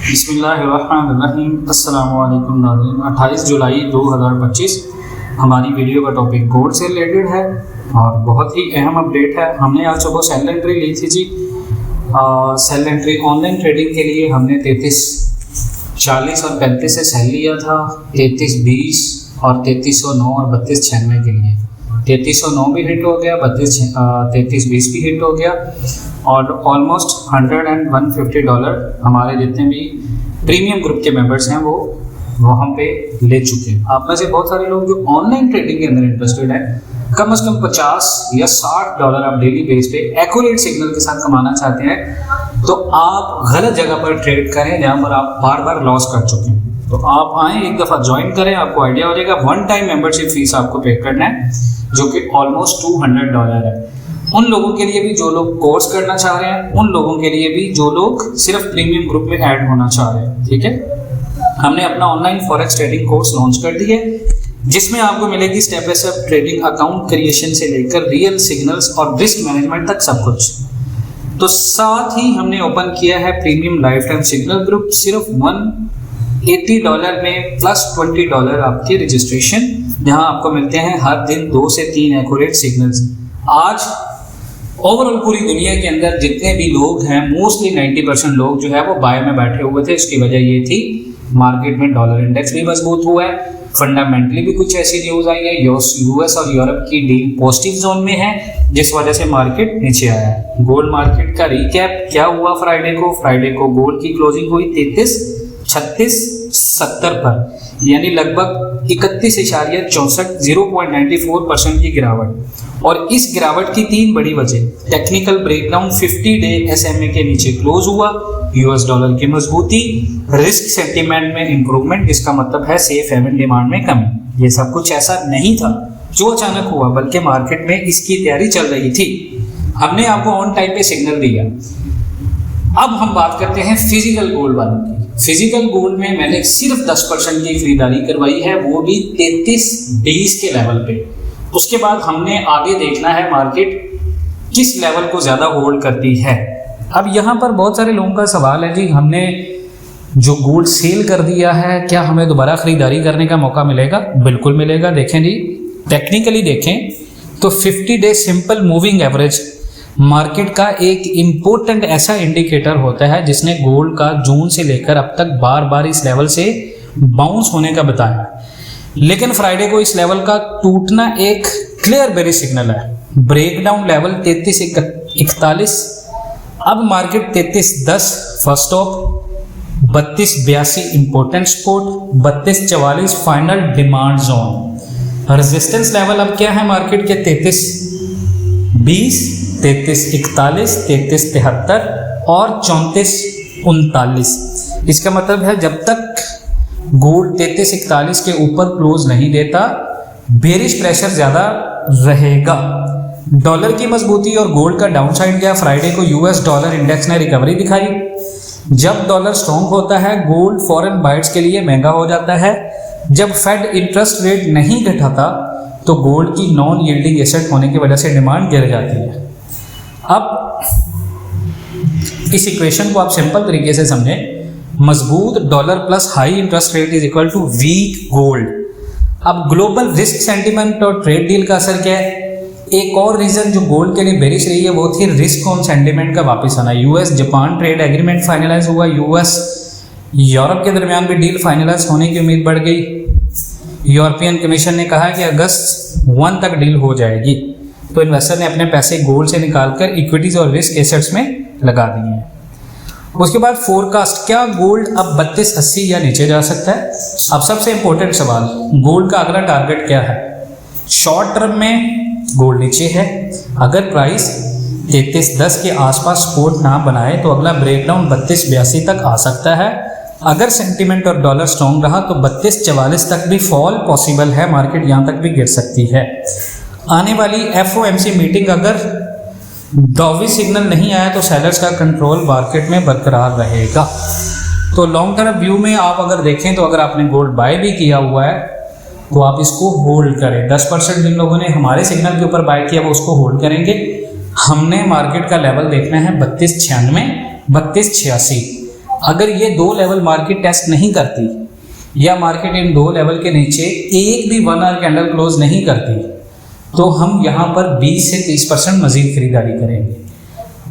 बिस्मिल्लाहिर्रहमानिर्रहीम। अस्सलामु अलैकुम नाज़रीन। 28 जुलाई 2025 हमारी वीडियो का टॉपिक गोल्ड से रिलेटेड है और बहुत ही अहम अपडेट है। हमने आज सुबह सेल एंट्री ली थी जी। सेल एंट्री ऑनलाइन ट्रेडिंग के लिए हमने 33.40 और 35 से सेल लिया था, 33.20 और 3309 और 32.96 के लिए। 3309 भी हिट हो गया, 33.20 भी हिट हो गया और ऑलमोस्ट $100 and $150 हमारे जितने भी प्रीमियम ग्रुप के मेंबर्स हैं वो वहाँ पे ले चुके हैं। आप में से बहुत सारे लोग जो ऑनलाइन ट्रेडिंग के अंदर इंटरेस्टेड हैं, कम से कम $50 या $60 आप डेली बेस पे एक्यूरेट सिग्नल के साथ कमाना चाहते हैं, तो आप गलत जगह पर ट्रेड करें जहाँ पर आप बार बार लॉस कर चुके हैं। तो आप आएँ, एक दफ़ा ज्वाइन करें, आपको आइडिया हो जाएगा। 1 टाइम मेंबरशिप फीस आपको पे करना है जो कि ऑलमोस्ट $200 है। उन लोगों के लिए भी जो लोग कोर्स करना चाह रहे हैं, उन लोगों के लिए भी जो लोग सिर्फ प्रीमियम ग्रुप में ऐड होना चाह रहे हैं। ठीक है, हमने अपना online forex trading course launch कर दिया है जिसमें आपको मिलेगी step by step trading, account creation से लेकर रियल सिग्नल्स और रिस्क मैनेजमेंट तक सब कुछ। तो साथ ही हमने ओपन किया है premium life time signal group, सिर्फ $180 में प्लस $20 आपके रजिस्ट्रेशन, जहां आपको मिलते हैं हर दिन 2 से 3 एक्यूरेट सिग्नल्स। आज ओवरऑल पूरी दुनिया के अंदर जितने भी लोग हैं, मोस्टली 90% लोग जो है वो बाय में बैठे हुए थे। इसकी वजह ये थी मार्केट में डॉलर इंडेक्स भी मजबूत हुआ है, फंडामेंटली भी कुछ ऐसी न्यूज आई है, यूएस और यूरोप की डील पॉजिटिव जोन में है जिस वजह से मार्केट नीचे आया है। गोल्ड मार्केट का रिकैप क्या हुआ फ्राइडे को गोल्ड की क्लोजिंग हुई 33.3670 पर, यानी लगभग 31.64 0.94% की गिरावट। और इस गिरावट की 3 बड़ी वजह, टेक्निकल ब्रेकडाउन 50 डे SMA के नीचे क्लोज हुआ, US डॉलर की मजबूती, रिस्क सेंटीमेंट में इंप्रूवमेंट, जिसका मतलब है सेफ हेवन डिमांड में कमी। ये सब कुछ ऐसा नहीं था जो अचानक हुआ, बल्कि मार्केट में इसकी तैयारी चल रही थी। हमने आपको ऑन टाइम पे सिग्नल दिया। अब हम बात करते हैं फिजिकल गोल्ड वालों की। फिजिकल गोल्ड में मैंने सिर्फ 10% की खरीदारी करवाई है, वो भी 33.20 के लेवल पे। उसके बाद हमने आगे देखना है मार्केट किस लेवल को ज्यादा होल्ड करती है। अब यहाँ पर बहुत सारे लोगों का सवाल है, जी हमने जो गोल्ड सेल कर दिया है, क्या हमें दोबारा खरीदारी करने का मौका मिलेगा? बिल्कुल मिलेगा। देखें जी, टेक्निकली देखें तो 50 day simple moving average market का एक इम्पोर्टेंट ऐसा इंडिकेटर होता है जिसने गोल्ड का जून से लेकर अब तक बार बार इस लेवल से बाउंस होने का बताया, लेकिन फ्राइडे को इस लेवल का टूटना एक क्लियर बेरिश सिग्नल है। ब्रेकडाउन लेवल 33.41, अब market 33.10 first stop, 32.82 important support, 32.44 final demand zone. Resistance level अब क्या है मार्केट के? 33.20, 33.41, 33.73 और 34.39। इसका मतलब है जब तक गोल्ड 33.41 के ऊपर क्लोज नहीं देता, बेरिश प्रेशर ज्यादा रहेगा। डॉलर की मजबूती और गोल्ड का डाउनसाइड गया। फ्राइडे को US डॉलर इंडेक्स ने रिकवरी दिखाई। जब डॉलर स्ट्रॉन्ग होता है, गोल्ड फॉरेन बाइट्स के लिए महंगा हो जाता है। जब फेड इंटरेस्ट रेट नहीं घटाता तो गोल्ड की नॉन यील्डिंग एसेट होने की वजह से डिमांड गिर जाती है। अब इस इक्वेशन को आप सिंपल तरीके से समझें, मजबूत dollar plus high interest rate is equal to weak gold. अब ग्लोबल रिस्क सेंटीमेंट और ट्रेड डील का असर क्या है? एक और रीजन जो गोल्ड के लिए बेरिश रही है वो थी रिस्क ऑन सेंटीमेंट का वापस आना। US Japan trade agreement finalise हुआ, US यूरोप के दरमियान भी डील फाइनलाइज होने की उम्मीद बढ़ गई। यूरोपियन कमीशन ने कहा कि अगस्त 1 तक डील हो जाएगी, तो इन्वेस्टर ने अपने पैसे गोल्ड से निकालकर इक्विटीज और रिस्क एसेट्स में लगा दिए हैं। उसके बाद फोरकास्ट, क्या गोल्ड अब 3280 या नीचे जा सकता है? अब सबसे इंपॉर्टेंट सवाल, गोल्ड का अगला टारगेट क्या है? शॉर्ट टर्म में गोल्ड नीचे है, अगर प्राइस 3310 के आसपास सपोर्ट ना बनाए तो अगला ब्रेकडाउन 3282 तक आ सकता है। अगर सेंटीमेंट और डॉलर स्ट्रॉन्ग रहा तो 3244 तक भी फॉल पॉसिबल है, मार्केट यहाँ तक भी गिर सकती है। आने वाली FOMC मीटिंग अगर डॉविश सिग्नल नहीं आया तो सेलर्स का कंट्रोल मार्केट में बरकरार रहेगा। तो लॉन्ग टर्म व्यू में आप अगर देखें तो अगर आपने गोल्ड बाय भी किया हुआ है तो आप इसको होल्ड करें। 10% जिन लोगों ने हमारे सिग्नल के ऊपर बाय किया वो उसको होल्ड करेंगे। हमने मार्केट का लेवल देखना है 3296, 3286। अगर ये 2 लेवल मार्केट टेस्ट नहीं करती या मार्केट इन 2 लेवल के नीचे एक भी 1 आवर कैंडल क्लोज नहीं करती तो हम यहाँ पर 20 से 30% मजीद खरीदारी करेंगे।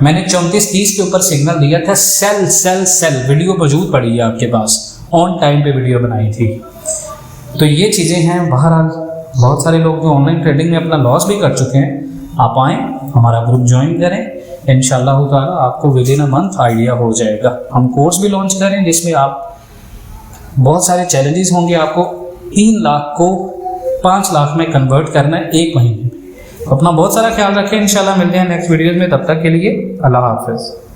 मैंने 34-30 के ऊपर सिग्नल दिया था, सेल सेल सेल, वीडियो मौजूद पड़ी है आपके पास, ऑन टाइम पे वीडियो बनाई थी। तो ये चीज़ें हैं। बहरहाल बहुत सारे लोग जो ऑनलाइन ट्रेडिंग में अपना लॉस भी कर चुके हैं, आप आएँ हमारा ग्रुप ज्वाइन करें, इंशाल्लाह ताला आपको with in a month idea हो जाएगा। हम कोर्स भी लॉन्च करें जिसमें आप बहुत सारे चैलेंजेस होंगे, आपको 3 लाख को 5 लाख में कन्वर्ट करना है 1 महीने में। अपना बहुत सारा ख्याल रखें, इंशाल्लाह मिलते हैं नेक्स्ट वीडियोज़ में, तब तक के लिए अल्लाह हाफ़िज़।